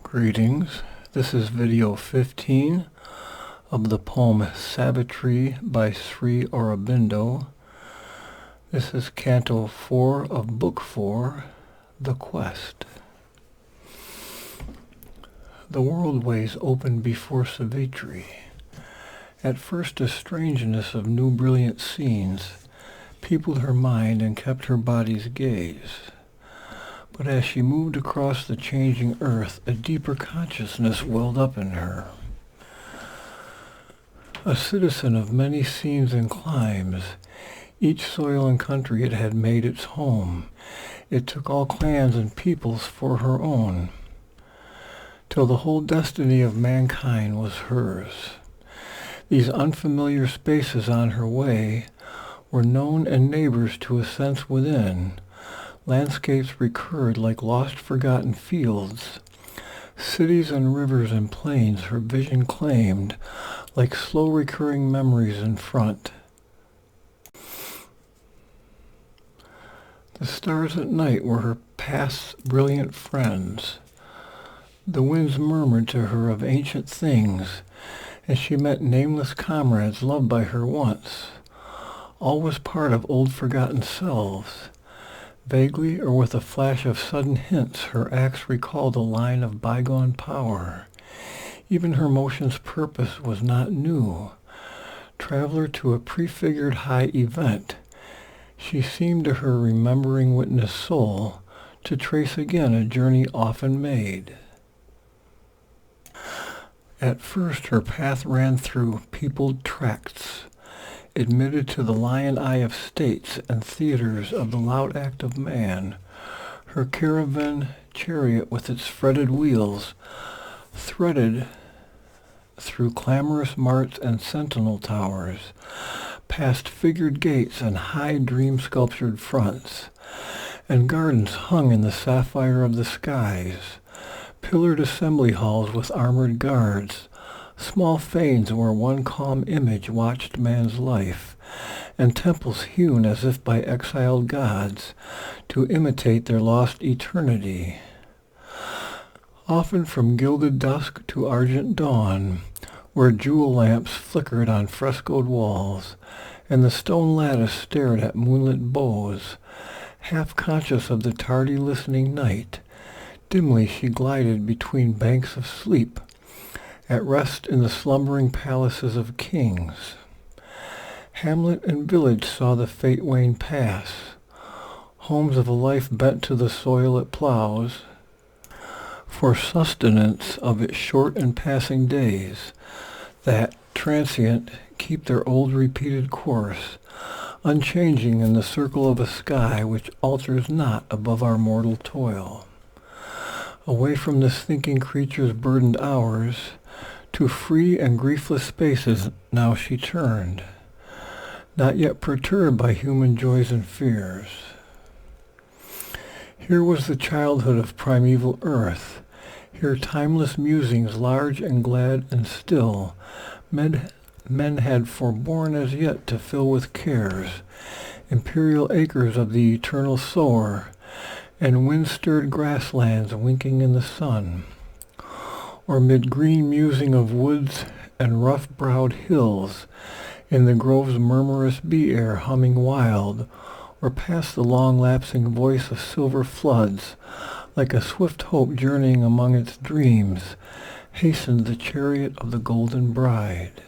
Greetings. This is video 15 of the poem Savitri by Sri Aurobindo. This is Canto 4 of Book 4, The Quest. The world-ways opened before Savitri. At first a strangeness of new brilliant scenes peopled her mind and kept her body's gaze. But as she moved across the changing earth, a deeper consciousness welled up in her. A citizen of many scenes and climes, each soil and country it had made its home. It took all clans and peoples for her own, till the whole destiny of mankind was hers. These unfamiliar spaces on her way were known and neighbors to a sense within. Landscapes recurred like lost forgotten fields. Cities and rivers and plains her vision claimed, like slow recurring memories in front. The stars at night were her past's brilliant friends. The winds murmured to her of ancient things, and she met nameless comrades loved by her once. All was part of old forgotten selves. Vaguely or with a flash of sudden hints, her acts recalled a line of bygone power. Even her motion's purpose was not new. Traveler to a prefigured high event, she seemed to her remembering witness soul to trace again a journey often made. At first her path ran through peopled tracts, admitted to the lion eye of states and theaters of the loud act of man. Her caravan chariot with its fretted wheels threaded through clamorous marts and sentinel towers, past figured gates and high dream-sculptured fronts, and gardens hung in the sapphire of the skies, pillared assembly halls with armored guards, small fanes where one calm image watched man's life, and temples hewn as if by exiled gods to imitate their lost eternity. Often from gilded dusk to argent dawn, where jewel lamps flickered on frescoed walls, and the stone lattice stared at moonlit bows, half conscious of the tardy listening night, dimly she glided between banks of sleep, at rest in the slumbering palaces of kings. Hamlet and village saw the fate wane pass, homes of a life bent to the soil it plows, for sustenance of its short and passing days, that, transient, keep their old repeated course, unchanging in the circle of a sky which alters not above our mortal toil. Away from this thinking creature's burdened hours, to free and griefless spaces now she turned, not yet perturbed by human joys and fears. Here was the childhood of primeval earth, here timeless musings large and glad and still, men had forborne as yet to fill with cares, imperial acres of the eternal sower, and wind-stirred grasslands winking in the sun, or mid green musing of woods and rough-browed hills, in the grove's murmurous bee-air humming wild, or past the long-lapsing voice of silver floods, like a swift hope journeying among its dreams, hastened the chariot of the golden bride.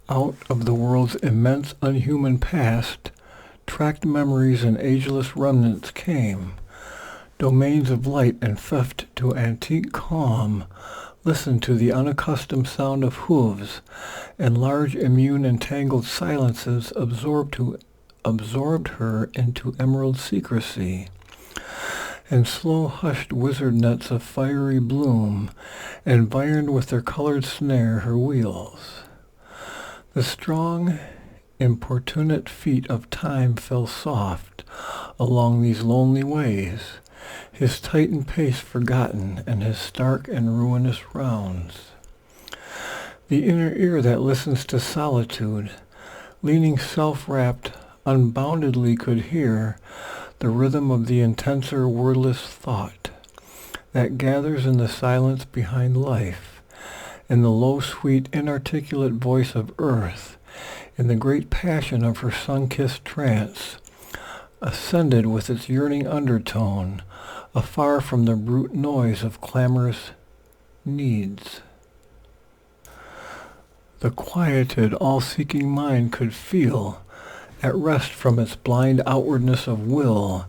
Out of the world's immense unhuman past, tracked memories and ageless remnants came, domains of light and theft to antique calm, listened to the unaccustomed sound of hooves, and large immune entangled silences absorbed her into emerald secrecy, and slow hushed wizard nets of fiery bloom environed with their colored snare her wheels. The strong, importunate feet of time fell soft along these lonely ways, his tightened pace forgotten and his stark and ruinous rounds. The inner ear that listens to solitude, leaning self-wrapped, unboundedly could hear the rhythm of the intenser wordless thought, that gathers in the silence behind life, in the low, sweet, inarticulate voice of earth, in the great passion of her sun-kissed trance, ascended with its yearning undertone, afar from the brute noise of clamorous needs. The quieted, all-seeking mind could feel, at rest from its blind outwardness of will,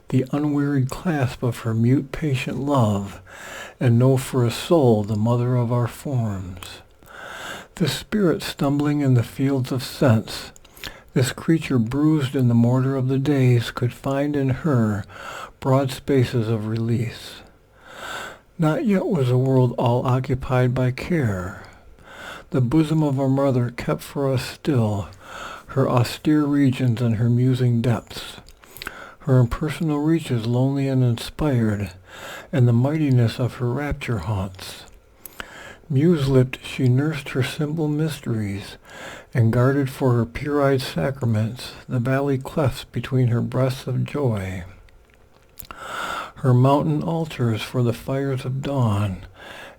the unwearied clasp of her mute, patient love, and know for a soul the mother of our forms. This spirit stumbling in the fields of sense, this creature bruised in the mortar of the days, could find in her broad spaces of release. Not yet was the world all occupied by care. The bosom of our mother kept for us still her austere regions and her musing depths, her impersonal reaches lonely and inspired, and the mightiness of her rapture haunts. Muse-lipped she nursed her simple mysteries, and guarded for her pure-eyed sacraments the valley clefts between her breasts of joy, her mountain altars for the fires of dawn,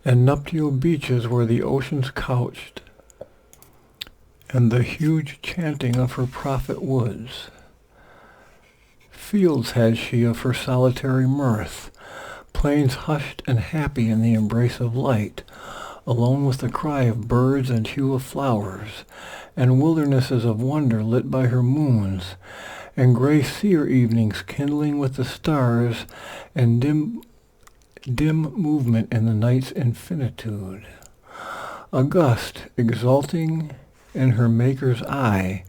and nuptial beaches where the oceans couched, and the huge chanting of her prophet woods. Fields had she of her solitary mirth, plains hushed and happy in the embrace of light, alone with the cry of birds and hue of flowers, and wildernesses of wonder lit by her moons, and gray seer evenings kindling with the stars, and dim movement in the night's infinitude. August, exulting in her Maker's eye,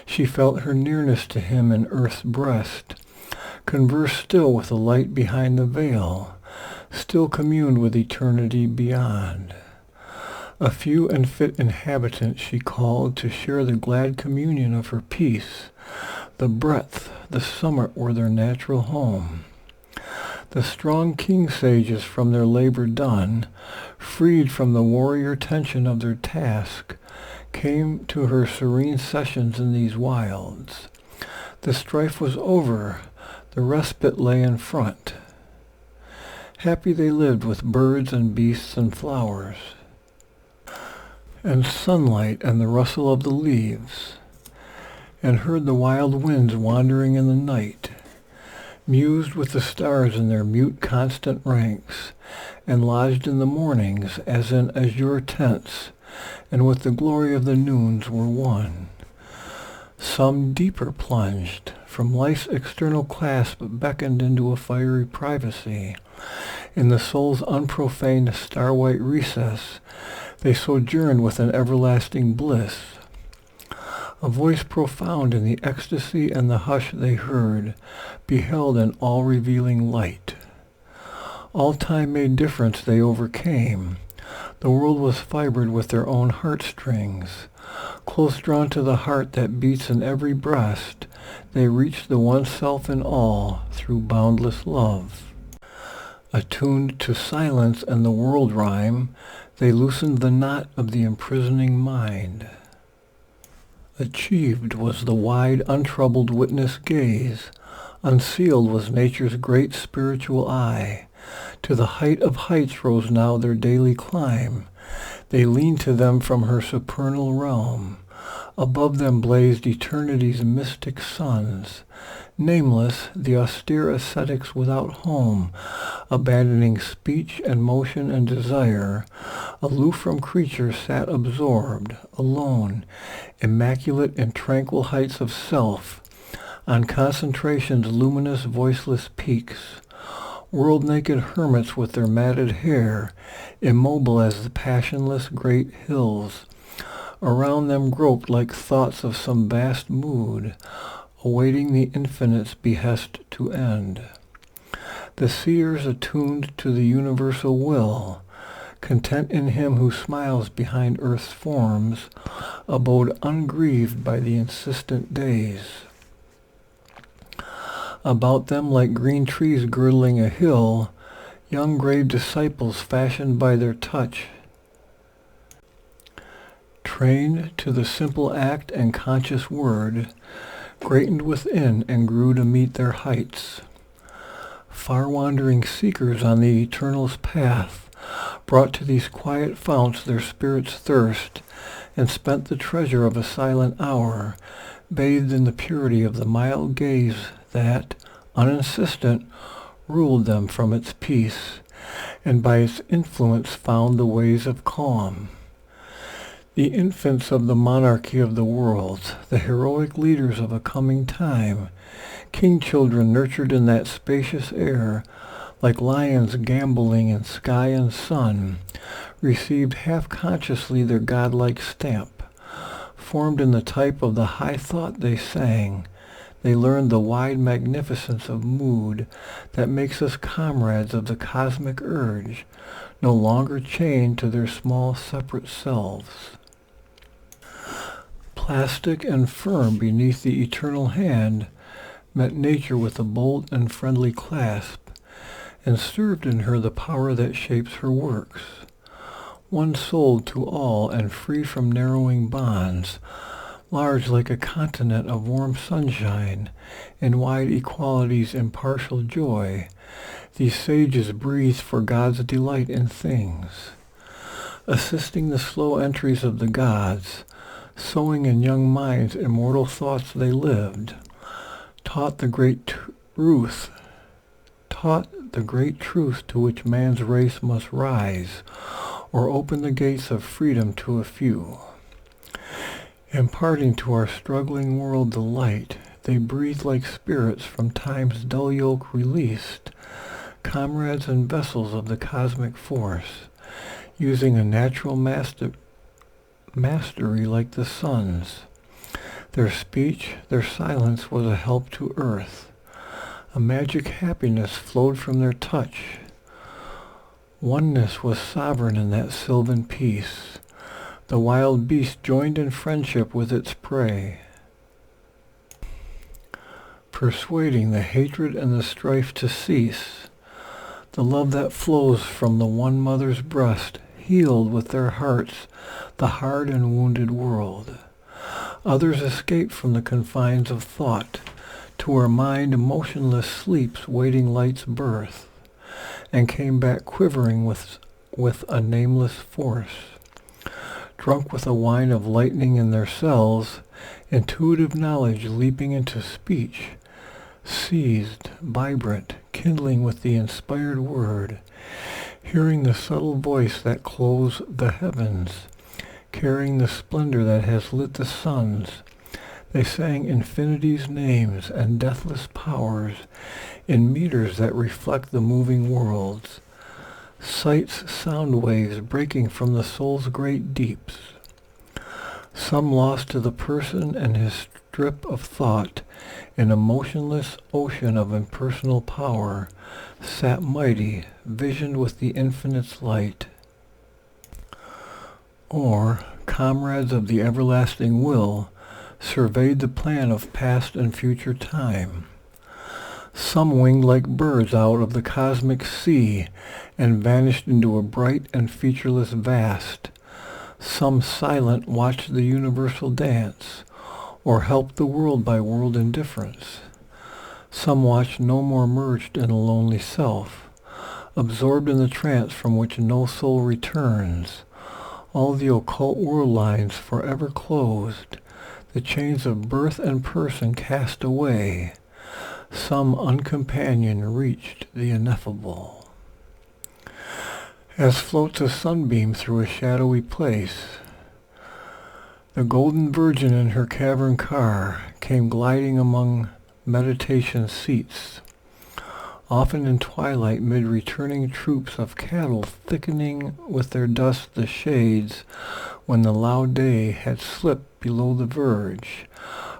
she felt her nearness to him in earth's breast, conversed still with the light behind the veil, still communed with eternity beyond. A few and fit inhabitants she called to share the glad communion of her peace. The breadth, the summit were their natural home. The strong king-sages from their labor done, freed from the warrior tension of their task, came to her serene sessions in these wilds. The strife was over, the respite lay in front. Happy they lived with birds and beasts and flowers, and sunlight and the rustle of the leaves, and heard the wild winds wandering in the night, mused with the stars in their mute constant ranks, and lodged in the mornings as in azure tents, and with the glory of the noons were one. Some deeper plunged, from life's external clasp beckoned into a fiery privacy. In the soul's unprofaned star-white recess, they sojourned with an everlasting bliss. A voice profound in the ecstasy and the hush they heard, beheld an all-revealing light. All time made difference they overcame. The world was fibered with their own heartstrings. Close drawn to the heart that beats in every breast, they reached the one self in all through boundless love. Attuned to silence and the world rhyme, they loosened the knot of the imprisoning mind. Achieved was the wide, untroubled witness gaze. Unsealed was nature's great spiritual eye. To the height of heights rose now their daily climb. They leaned to them from her supernal realm. Above them blazed eternity's mystic suns. Nameless, the austere ascetics without home, abandoning speech and motion and desire, aloof from creatures sat absorbed, alone, immaculate in tranquil heights of self, on concentration's luminous voiceless peaks, world-naked hermits with their matted hair, immobile as the passionless great hills. Around them groped like thoughts of some vast mood, awaiting the infinite's behest to end. The seers attuned to the universal will, content in him who smiles behind earth's forms, abode ungrieved by the insistent days. About them, like green trees girdling a hill, young grave disciples fashioned by their touch, trained to the simple act and conscious word, greatened within and grew to meet their heights. Far-wandering seekers on the Eternal's path brought to these quiet founts their spirits' thirst, and spent the treasure of a silent hour, bathed in the purity of the mild gaze that, uninsistent, ruled them from its peace, and by its influence found the ways of calm. The infants of the monarchy of the worlds, the heroic leaders of a coming time, king-children nurtured in that spacious air, like lions gambolling in sky and sun, received half-consciously their godlike stamp. Formed in the type of the high thought they sang, they learned the wide magnificence of mood that makes us comrades of the cosmic urge, no longer chained to their small separate selves. Plastic and firm beneath the eternal hand, met nature with a bold and friendly clasp, and served in her the power that shapes her works. One souled to all and free from narrowing bonds, large like a continent of warm sunshine, in wide equality's impartial joy, these sages breathed for God's delight in things. Assisting the slow entries of the gods, sowing in young minds immortal thoughts they lived, taught the great truth to which man's race must rise, or open the gates of freedom to a few. Imparting to our struggling world the light, they breathe like spirits from time's dull yoke released, comrades and vessels of the cosmic force, using a natural mastery like the sun's. Their speech, their silence was a help to earth. A magic happiness flowed from their touch. Oneness was sovereign in that sylvan peace. The wild beast joined in friendship with its prey, persuading the hatred and the strife to cease. The love that flows from the one mother's breast healed with their hearts the hard and wounded world. Others escaped from the confines of thought, to where mind motionless sleeps waiting light's birth, and came back quivering with a nameless force. Drunk with a wine of lightning in their cells, intuitive knowledge leaping into speech, seized, vibrant, kindling with the inspired word, hearing the subtle voice that clothes the heavens, carrying the splendor that has lit the suns. They sang infinity's names and deathless powers in meters that reflect the moving worlds, sight's sound waves breaking from the soul's great deeps. Some lost to the person and his strip of thought in a motionless ocean of impersonal power, sat mighty, visioned with the infinite's light. Or, comrades of the everlasting will, surveyed the plan of past and future time. Some winged like birds out of the cosmic sea and vanished into a bright and featureless vast. Some silent watched the universal dance, or helped the world by world indifference. Some watched no more merged in a lonely self, absorbed in the trance from which no soul returns. All the occult world lines forever closed, the chains of birth and person cast away. Some uncompanioned reached the ineffable. As floats a sunbeam through a shadowy place, the golden virgin in her cavern car came gliding among meditation seats, often in twilight mid returning troops of cattle thickening with their dust the shades when the loud day had slipped below the verge.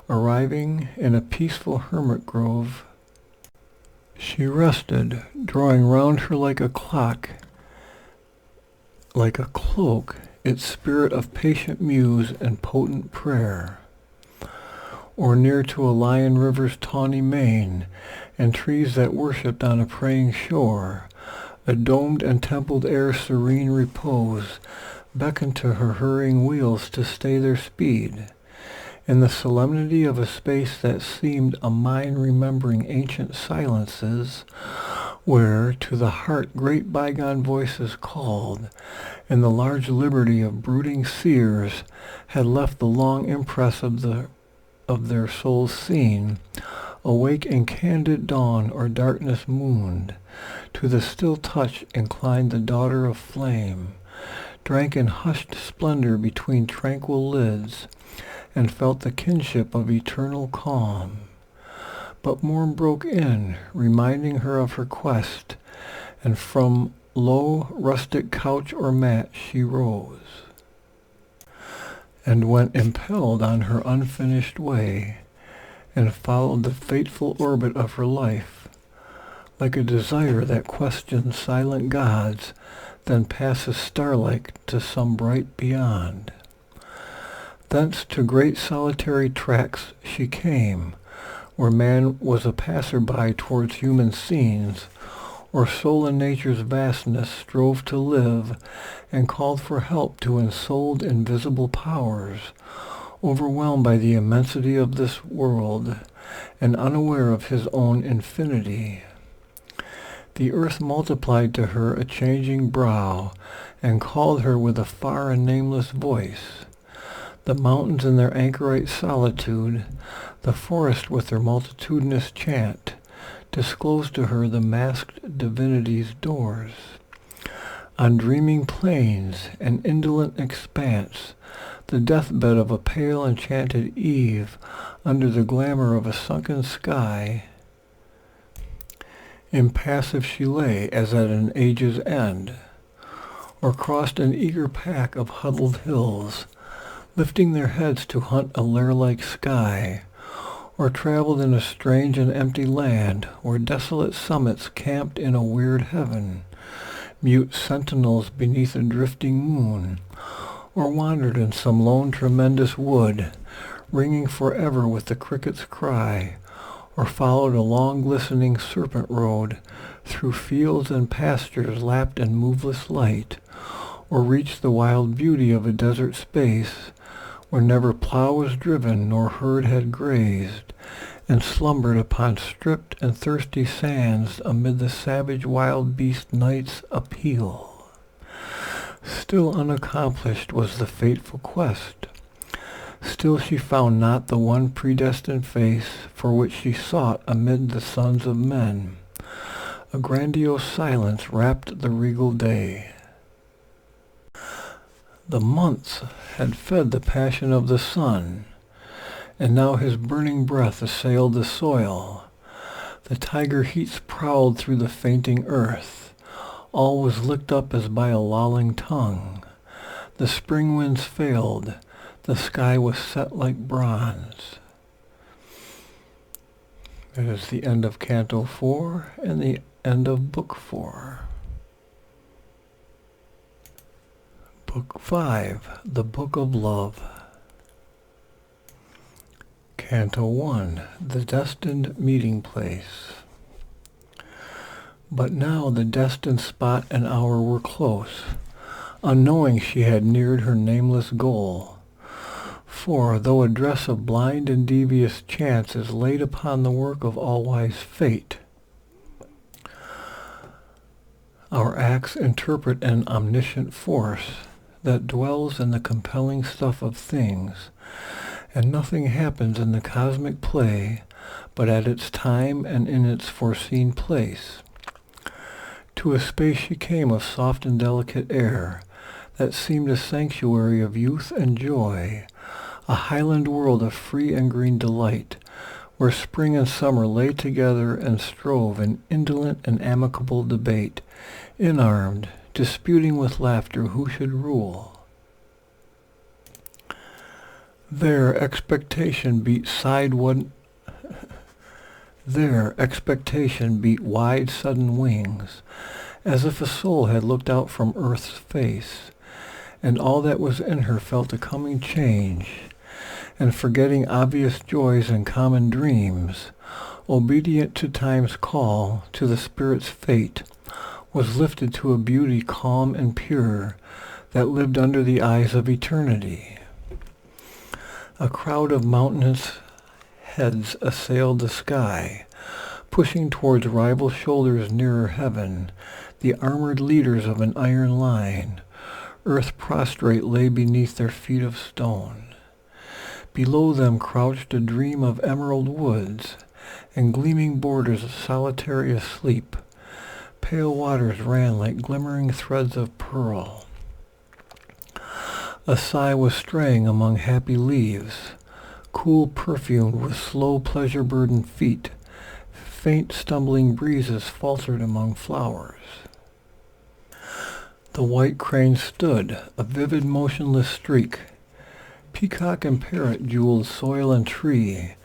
Arriving in a peaceful hermit grove, she rested, drawing round her like a cloak, its spirit of patient muse and potent prayer. Or near to a lion river's tawny mane, and trees that worshipped on a praying shore, a domed and templed air's serene repose beckoned to her hurrying wheels to stay their speed. In the solemnity of a space that seemed a mind remembering ancient silences, where to the heart great bygone voices called, and the large liberty of brooding seers had left the long impress of their souls seen, awake in candid dawn or darkness mooned, to the still touch inclined the daughter of flame, drank in hushed splendor between tranquil lids, and felt the kinship of eternal calm. But morn broke in, reminding her of her quest, and from low rustic couch or mat she rose, and went impelled on her unfinished way, and followed the fateful orbit of her life, like a desire that questions silent gods, then passes starlike to some bright beyond. Thence to great solitary tracts she came, where man was a passer-by towards human scenes, or soul in nature's vastness strove to live, and called for help to ensouled invisible powers, overwhelmed by the immensity of this world, and unaware of his own infinity. The earth multiplied to her a changing brow, and called her with a far and nameless voice. The mountains in their anchorite solitude, the forest with their multitudinous chant, disclosed to her the masked divinity's doors. On dreaming plains and indolent expanse, the deathbed of a pale enchanted Eve, under the glamour of a sunken sky, impassive she lay as at an age's end, or crossed an eager pack of huddled hills, lifting their heads to hunt a lair-like sky, or traveled in a strange and empty land, where desolate summits camped in a weird heaven, mute sentinels beneath a drifting moon, or wandered in some lone tremendous wood, ringing forever with the cricket's cry, or followed a long glistening serpent road through fields and pastures lapped in moveless light, or reached the wild beauty of a desert space, where never plough was driven nor herd had grazed, and slumbered upon stripped and thirsty sands amid the savage wild beast night's appeal. Still unaccomplished was the fateful quest. Still she found not the one predestined face for which she sought amid the sons of men. A grandiose silence wrapped the regal day. The months had fed the passion of the sun, and now his burning breath assailed the soil. The tiger heats prowled through the fainting earth. All was licked up as by a lolling tongue. The spring winds failed. The sky was set like bronze. That is the end of Canto 4 and the end of Book 4. Book 5, The Book of Love. Canto 1, The Destined Meeting Place. But now the destined spot and hour were close. Unknowing she had neared her nameless goal. For, though a dress of blind and devious chance is laid upon the work of all-wise fate, our acts interpret an omniscient force that dwells in the compelling stuff of things, and nothing happens in the cosmic play but at its time and in its foreseen place. To a space she came of soft and delicate air that seemed a sanctuary of youth and joy, a highland world of free and green delight, where spring and summer lay together and strove in indolent and amicable debate, inarmed, disputing with laughter who should rule. There expectation beat wide sudden wings, as if a soul had looked out from earth's face, and all that was in her felt a coming change, and forgetting obvious joys and common dreams, obedient to time's call, to the spirit's fate, was lifted to a beauty calm and pure that lived under the eyes of eternity. A crowd of mountainous heads assailed the sky, pushing towards rival shoulders nearer heaven, the armored leaders of an iron line. Earth prostrate lay beneath their feet of stone. Below them crouched a dream of emerald woods, and gleaming borders solitary asleep. Pale waters ran like glimmering threads of pearl. A sigh was straying among happy leaves, cool perfumed with slow pleasure-burdened feet. Faint stumbling breezes faltered among flowers. The white crane stood, a vivid motionless streak. Peacock and parrot jeweled soil and tree.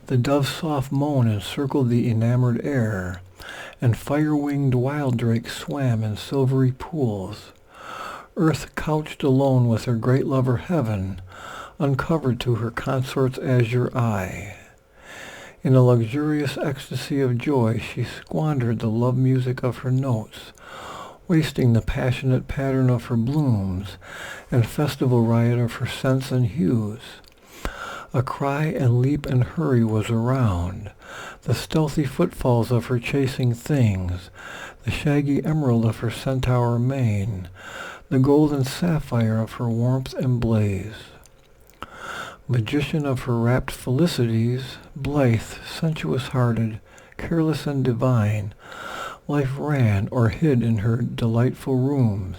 The dove's soft moan encircled the enamored air, and fire-winged wild drake swam in silvery pools. Earth couched alone with her great lover heaven, uncovered to her consort's azure eye. In a luxurious ecstasy of joy she squandered the love music of her notes, wasting the passionate pattern of her blooms and festival riot of her scents and hues. A cry and leap and hurry was around, the stealthy footfalls of her chasing things, the shaggy emerald of her centaur mane, the golden sapphire of her warmth and blaze. Magician of her rapt felicities, blithe, sensuous-hearted, careless and divine, life ran or hid in her delightful rooms.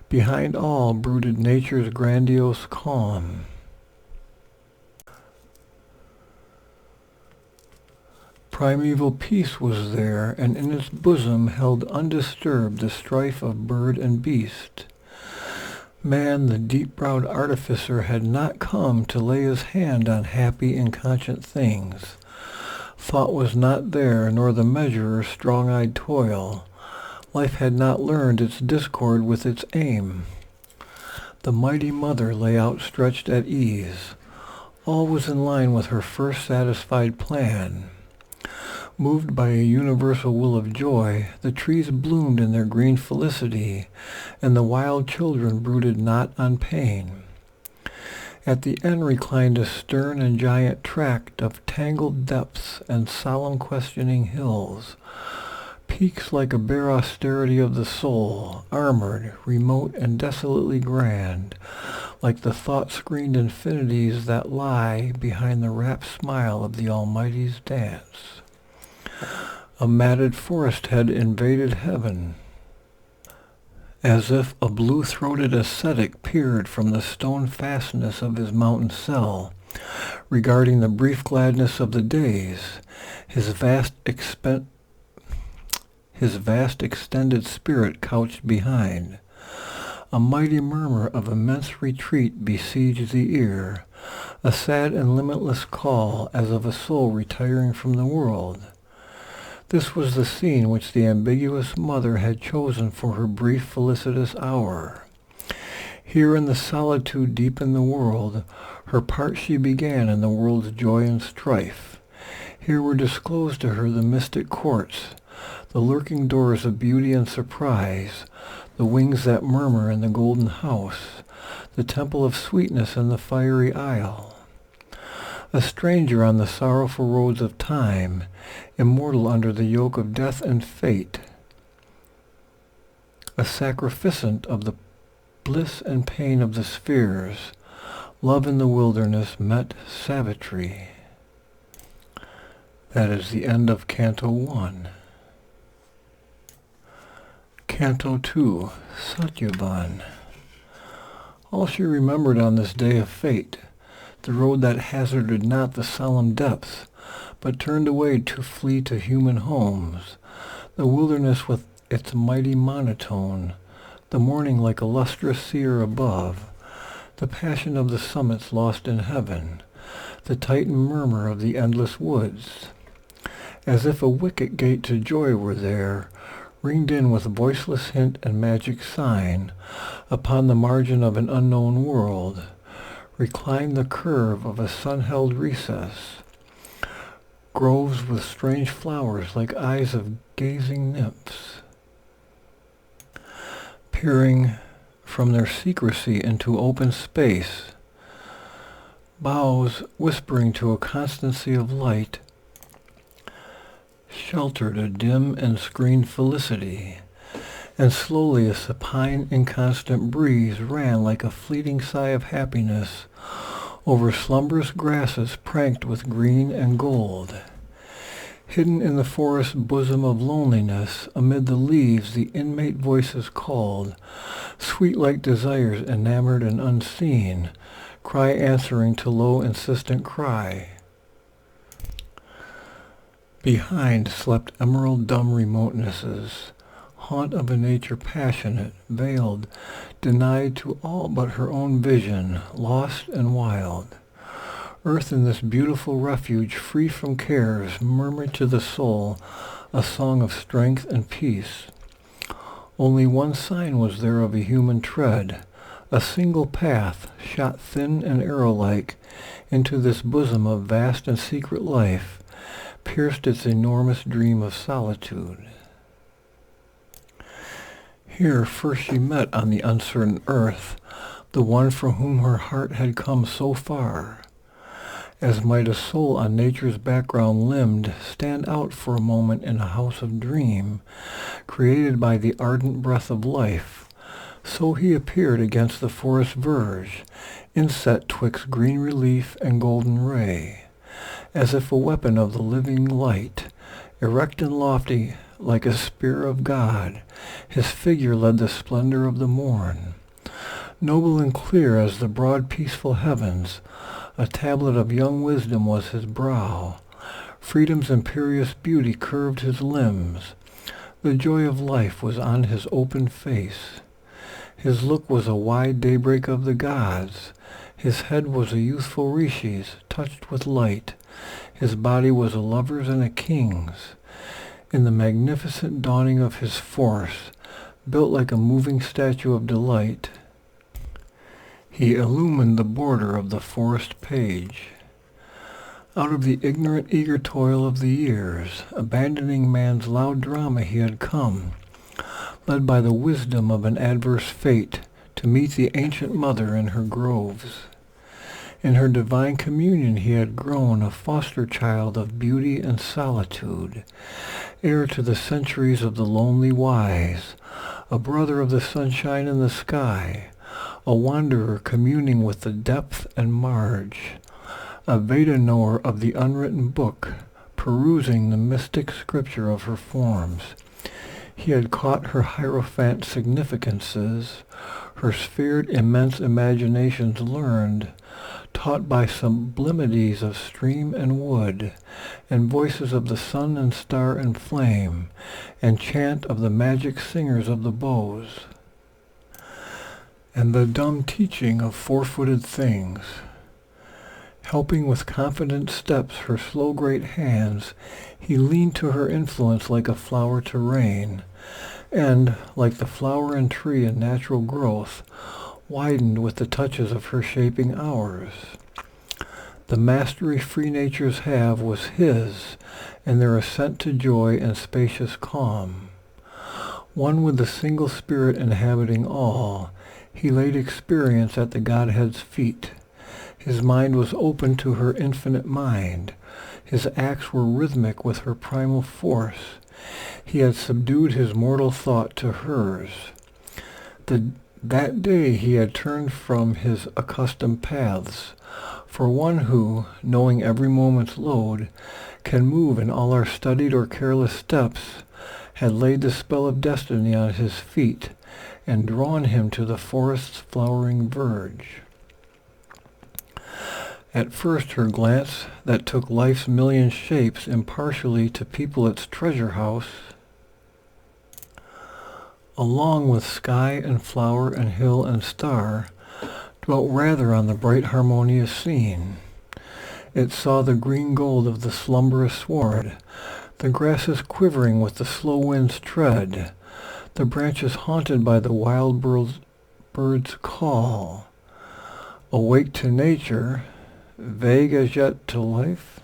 Behind all brooded nature's grandiose calm. Primeval peace was there, and in its bosom held undisturbed the strife of bird and beast. Man, the deep-browed artificer, had not come to lay his hand on happy inconscient things. Thought was not there, nor the measurer's strong-eyed toil. Life had not learned its discord with its aim. The mighty mother lay outstretched at ease. All was in line with her first satisfied plan. Moved by a universal will of joy, the trees bloomed in their green felicity, and the wild children brooded not on pain. At the end reclined a stern and giant tract of tangled depths and solemn questioning hills, peaks like a bare austerity of the soul, armored, remote, and desolately grand, like the thought-screened infinities that lie behind the rapt smile of the Almighty's dance. A matted forest had invaded heaven, as if a blue-throated ascetic peered from the stone fastness of his mountain cell, regarding the brief gladness of the days, his vast extended spirit couched behind. A mighty murmur of immense retreat besieged the ear, a sad and limitless call as of a soul retiring from the world. This was the scene which the ambiguous mother had chosen for her brief felicitous hour. Here in the solitude deep in the world, her part she began in the world's joy and strife. Here were disclosed to her the mystic courts, the lurking doors of beauty and surprise, the wings that murmur in the golden house, the temple of sweetness in the fiery isle. A stranger on the sorrowful roads of time, immortal under the yoke of death and fate, a sacrificant of the bliss and pain of the spheres, love in the wilderness met Savitri. That is the end of Canto 1. Canto 2, Satyavan. All she remembered on this day of fate, the road that hazarded not the solemn depths, but turned away to flee to human homes, the wilderness with its mighty monotone, the morning like a lustrous seer above, the passion of the summits lost in heaven, the titan murmur of the endless woods. As if a wicket gate to joy were there, ringed in with voiceless hint and magic sign, upon the margin of an unknown world, reclined the curve of a sun-held recess, groves with strange flowers like eyes of gazing nymphs, peering from their secrecy into open space, boughs whispering to a constancy of light, sheltered a dim and screened felicity, and slowly a supine inconstant breeze ran like a fleeting sigh of happiness over slumberous grasses pranked with green and gold. Hidden in the forest's bosom of loneliness, amid the leaves the inmate voices called, sweet like desires enamored and unseen, cry answering to low insistent cry. Behind slept emerald dumb remotenesses, haunt of a nature passionate, veiled, denied to all but her own vision, lost and wild. Earth in this beautiful refuge, free from cares, murmured to the soul a song of strength and peace. Only one sign was there of a human tread, a single path, shot thin and arrow-like, into this bosom of vast and secret life, pierced its enormous dream of solitude. Here first she met on the uncertain earth the one from whom her heart had come so far, as might a soul on nature's background limned stand out for a moment in a house of dream, created by the ardent breath of life. So he appeared against the forest verge, inset twixt green relief and golden ray, as if a weapon of the living light, erect and lofty like a spear of God, his figure led the splendor of the morn. Noble and clear as the broad peaceful heavens, a tablet of young wisdom was his brow. Freedom's imperious beauty curved his limbs. The joy of life was on his open face. His look was a wide daybreak of the gods. His head was a youthful Rishi's, touched with light. His body was a lover's and a king's. In the magnificent dawning of his force, built like a moving statue of delight, he illumined the border of the forest page. Out of the ignorant, eager toil of the years, abandoning man's loud drama he had come, led by the wisdom of an adverse fate, to meet the ancient mother in her groves. In her divine communion he had grown a foster child of beauty and solitude, heir to the centuries of the lonely wise, a brother of the sunshine and the sky, a wanderer communing with the depth and marge, a Veda knower of the unwritten book, perusing the mystic scripture of her forms. He had caught her hierophant significances, her sphered immense imaginations learned, taught by sublimities of stream and wood, and voices of the sun and star and flame, and chant of the magic singers of the boughs, and the dumb teaching of four-footed things. Helping with confident steps her slow great hands, he leaned to her influence like a flower to rain, and, like the flower and tree in natural growth, widened with the touches of her shaping hours. The mastery free natures have was his, and their ascent to joy and spacious calm. One with the single spirit inhabiting all, he laid experience at the Godhead's feet. His mind was open to her infinite mind. His acts were rhythmic with her primal force. He had subdued his mortal thought to hers. That day he had turned from his accustomed paths. For one who, knowing every moment's load, can move in all our studied or careless steps, had laid the spell of destiny on his feet, and drawn him to the forest's flowering verge. At first her glance, that took life's million shapes impartially to people its treasure house, along with sky and flower and hill and star, dwelt rather on the bright harmonious scene. It saw the green gold of the slumberous sward, the grasses quivering with the slow wind's tread, the branches haunted by the wild bird's call. Awake to nature, vague as yet to life,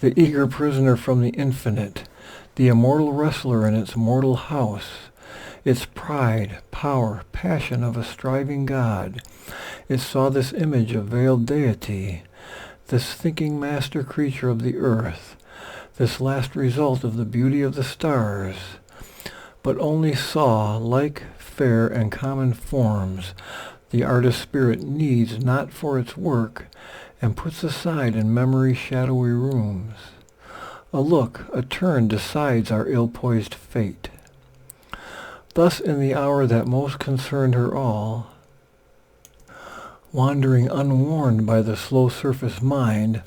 the eager prisoner from the infinite, the immortal wrestler in its mortal house, its pride, power, passion of a striving God. It saw this image of veiled deity, this thinking master creature of the earth, this last result of the beauty of the stars, but only saw like, fair, and common forms the artist spirit needs not for its work, and puts aside in memory's shadowy rooms. A look, a turn decides our ill-poised fate. Thus in the hour that most concerned her all, wandering unwarned by the slow surface mind,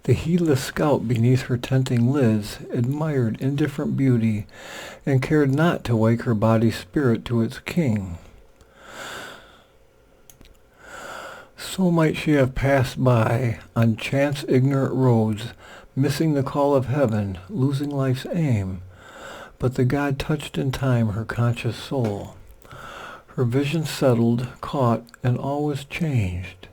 the heedless scout beneath her tenting lids admired indifferent beauty, and cared not to wake her body's spirit to its king. So might she have passed by on chance ignorant roads, missing the call of heaven, losing life's aim, but the God touched in time her conscious soul. Her vision settled, caught, and all was changed.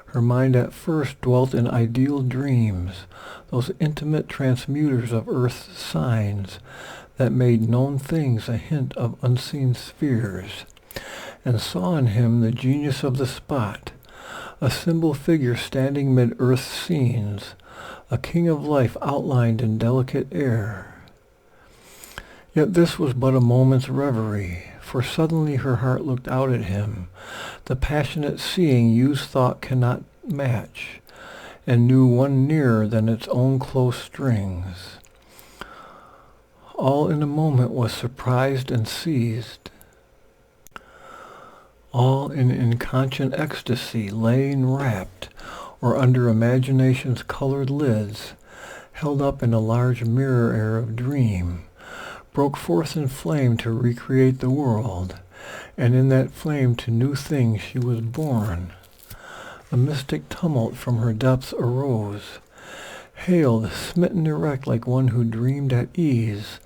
Her mind at first dwelt in ideal dreams, those intimate transmuters of earth's signs that made known things a hint of unseen spheres, and saw in him the genius of the spot, a symbol figure standing mid earth's scenes, a king of life outlined in delicate air. Yet this was but a moment's reverie, for suddenly her heart looked out at him, the passionate seeing youth's thought cannot match, and knew one nearer than its own close strings. All in a moment was surprised and seized, all in inconscient ecstasy, laying wrapped, or under imagination's colored lids, held up in a large mirror air of dream, broke forth in flame to recreate the world, and in that flame to new things she was born. A mystic tumult from her depths arose, hailed, smitten erect like one who dreamed at ease.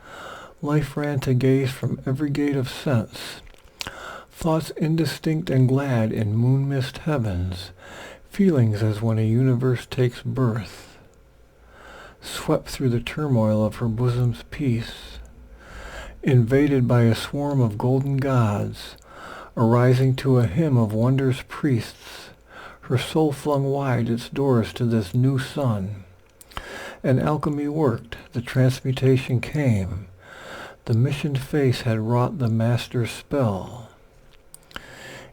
Life ran to gaze from every gate of sense, thoughts indistinct and glad in moon-mist heavens, feelings as when a universe takes birth, swept through the turmoil of her bosom's peace, invaded by a swarm of golden gods, arising to a hymn of wonders priests, her soul flung wide its doors to this new sun. And alchemy worked, the transmutation came, the missioned face had wrought the master's spell.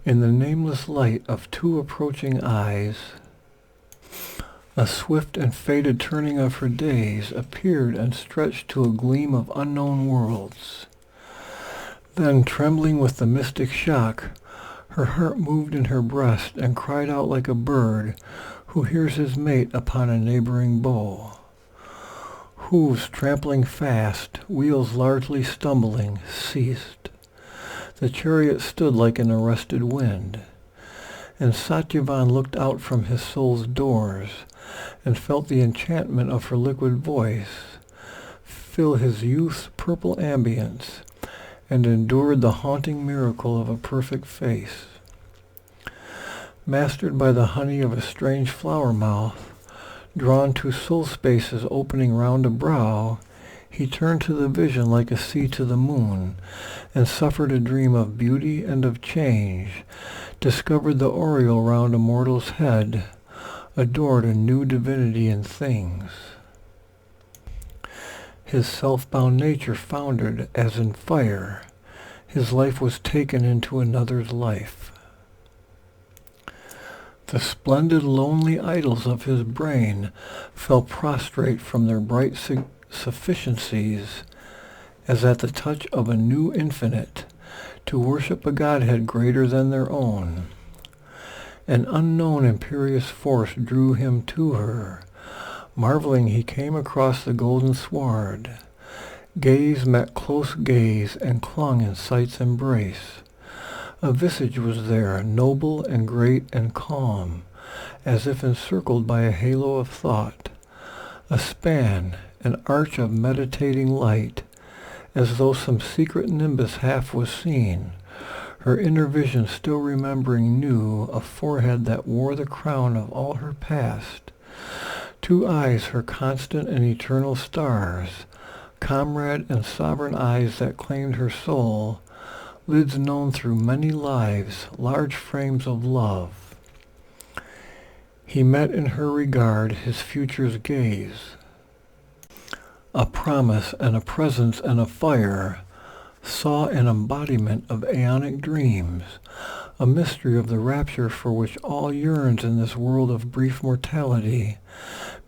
In the nameless light of two approaching eyes, a swift and fated turning of her days appeared and stretched to a gleam of unknown worlds. Then, trembling with the mystic shock, her heart moved in her breast and cried out like a bird who hears his mate upon a neighboring bough. Hooves trampling fast, wheels largely stumbling, ceased. The chariot stood like an arrested wind, and Satyavan looked out from his soul's doors and felt the enchantment of her liquid voice fill his youth's purple ambience, and endured the haunting miracle of a perfect face. Mastered by the honey of a strange flower mouth, drawn to soul spaces opening round a brow, he turned to the vision like a sea to the moon, and suffered a dream of beauty and of change, discovered the aureole round a mortal's head, adored a new divinity in things. His self-bound nature foundered as in fire, his life was taken into another's life. The splendid lonely idols of his brain fell prostrate from their bright sufficiencies, as at the touch of a new infinite, to worship a godhead greater than their own. An unknown imperious force drew him to her. Marveling he came across the golden sward. Gaze met close gaze and clung in sight's embrace. A visage was there, noble and great and calm, as if encircled by a halo of thought. A span, an arch of meditating light, as though some secret nimbus half was seen. Her inner vision still remembering knew a forehead that wore the crown of all her past. Two eyes, her constant and eternal stars, comrade and sovereign eyes that claimed her soul, lids known through many lives, large frames of love. He met in her regard his future's gaze. a promise and a presence and a fire, saw an embodiment of aeonic dreams, a mystery of the rapture for which all yearns in this world of brief mortality,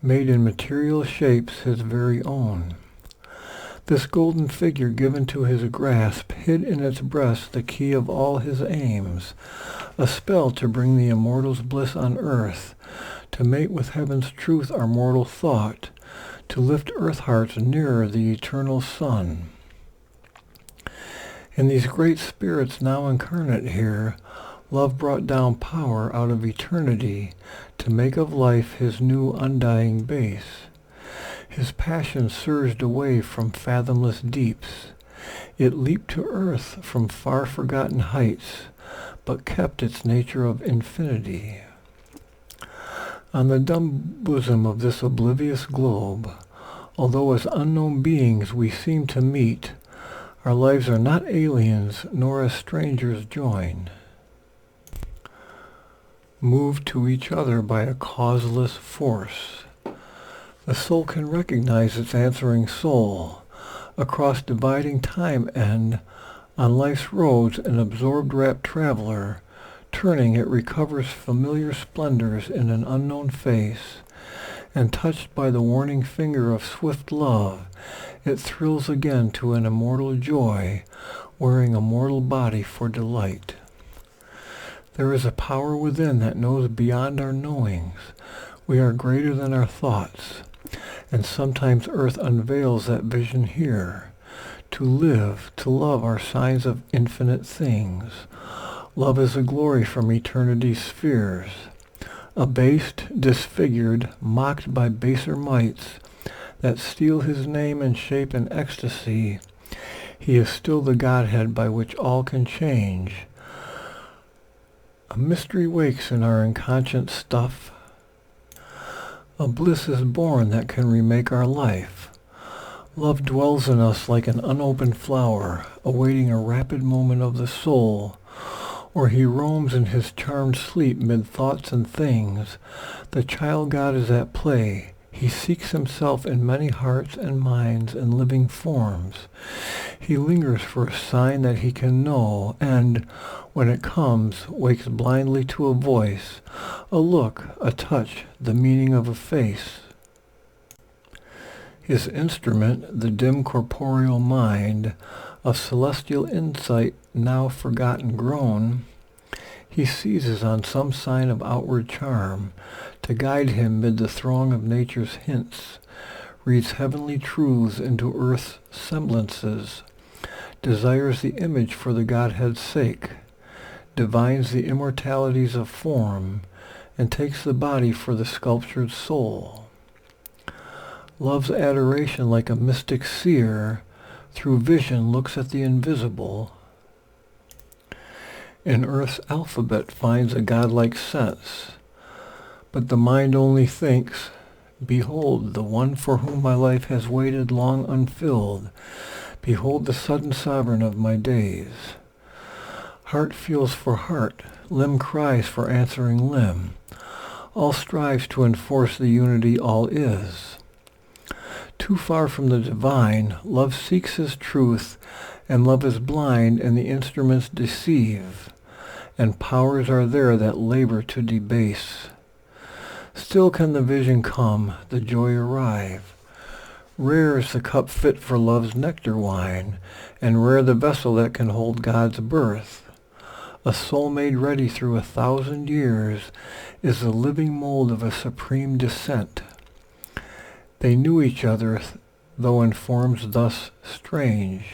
made in material shapes his very own. This golden figure given to his grasp hid in its breast the key of all his aims, a spell to bring the immortal's bliss on earth, to mate with heaven's truth our mortal thought, to lift earth hearts nearer the eternal sun. In these great spirits now incarnate here, love brought down power out of eternity to make of life his new undying base. His passion surged away from fathomless deeps. It leaped to earth from far forgotten heights, but kept its nature of infinity. On the dumb bosom of this oblivious globe, although as unknown beings we seem to meet, our lives are not aliens nor as strangers joined, moved to each other by a causeless force. The soul can recognize its answering soul across dividing time and on life's roads an absorbed rapt traveler, turning it recovers familiar splendors in an unknown face, and touched by the warning finger of swift love, it thrills again to an immortal joy, wearing a mortal body for delight. There is a power within that knows beyond our knowings. We are greater than our thoughts, and sometimes earth unveils that vision here. To live, to love are signs of infinite things. Love is a glory from eternity's spheres. Abased, disfigured, mocked by baser mights that steal his name and shape in ecstasy, he is still the Godhead by which all can change. A mystery wakes in our unconscious stuff. A bliss is born that can remake our life. Love dwells in us like an unopened flower, awaiting a rapid moment of the soul, or he roams in his charmed sleep mid thoughts and things. The child God is at play. He seeks himself in many hearts and minds and living forms. He lingers for a sign that he can know, and, when it comes, wakes blindly to a voice, a look, a touch, the meaning of a face. His instrument, the dim corporeal mind, of celestial insight now forgotten grown, he seizes on some sign of outward charm, to guide him mid the throng of nature's hints, reads heavenly truths into earth's semblances, desires the image for the Godhead's sake, divines the immortalities of form, and takes the body for the sculptured soul. Love's adoration like a mystic seer, through vision looks at the invisible. In earth's alphabet finds a godlike sense, but the mind only thinks, behold the one for whom my life has waited long unfilled, behold the sudden sovereign of my days. Heart feels for heart, limb cries for answering limb, all strives to enforce the unity all is. Too far from the divine, love seeks his truth, and love is blind, and the instruments deceive, and powers are there that labor to debase. Still can the vision come, the joy arrive. Rare is the cup fit for love's nectar wine, and rare the vessel that can hold God's birth. A soul made ready through 1,000 years is the living mold of a supreme descent. They knew each other, though in forms thus strange.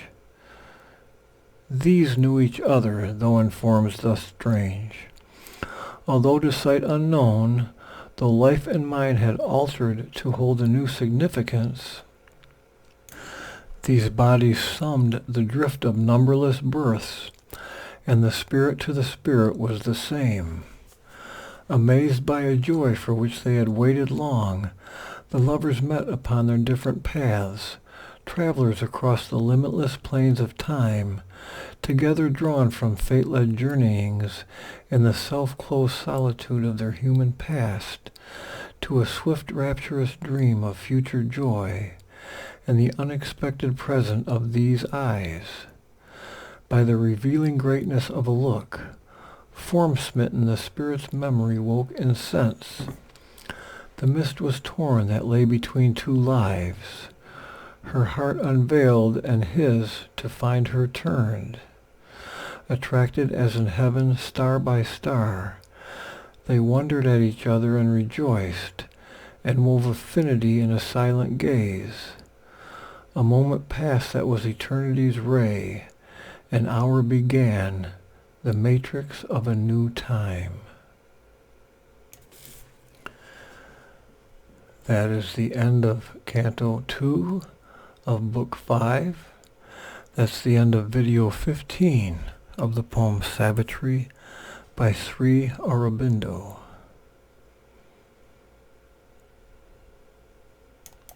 These knew each other, though in forms thus strange. Although to sight unknown, though life and mind had altered to hold a new significance, these bodies summed the drift of numberless births, and the spirit to the spirit was the same. Amazed by a joy for which they had waited long, the lovers met upon their different paths, travelers across the limitless plains of time, together drawn from fate-led journeyings in the self-closed solitude of their human past, to a swift rapturous dream of future joy, and the unexpected presence of these eyes. By the revealing greatness of a look, form-smitten the spirit's memory woke in sense. The mist was torn that lay between two lives, her heart unveiled and his to find her turned. Attracted as in heaven star by star, they wondered at each other and rejoiced, and wove affinity in a silent gaze. A moment passed that was eternity's ray, an hour began, the matrix of a new time. That is the end of Canto 2 of Book 5. That's the end of video 15 of the poem Savitri by Sri Aurobindo.